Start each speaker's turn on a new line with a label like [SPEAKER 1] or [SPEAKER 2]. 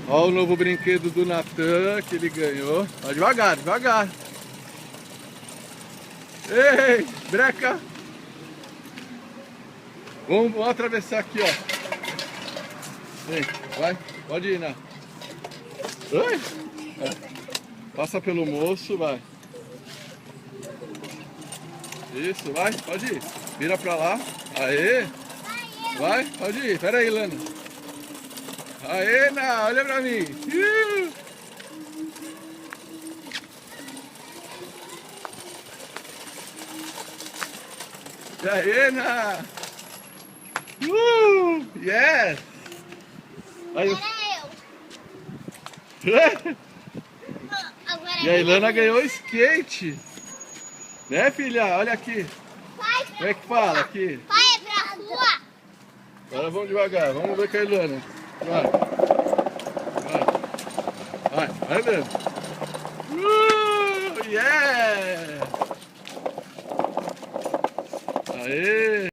[SPEAKER 1] Ó o novo brinquedo do Natan que ele ganhou. Ó, devagar, devagar. Ei, breca. Vamos atravessar aqui, ó. Vem, vai, pode ir, né? Oi. Passa pelo moço, vai. Isso, vai, pode ir. Vira pra lá. Aê. Vai, pode ir. Pera aí, Lana. Aê, Ná, olha pra mim. Aê, Ná. Yes. Aí, e a Ilana ganhou skate. Né, filha? Olha aqui. Como é que fala aqui?
[SPEAKER 2] Pai, é pra rua.
[SPEAKER 1] Agora vamos devagar. Vamos ver com a Ilana. Vai. Vai. Vai mesmo. Yeah! Aê!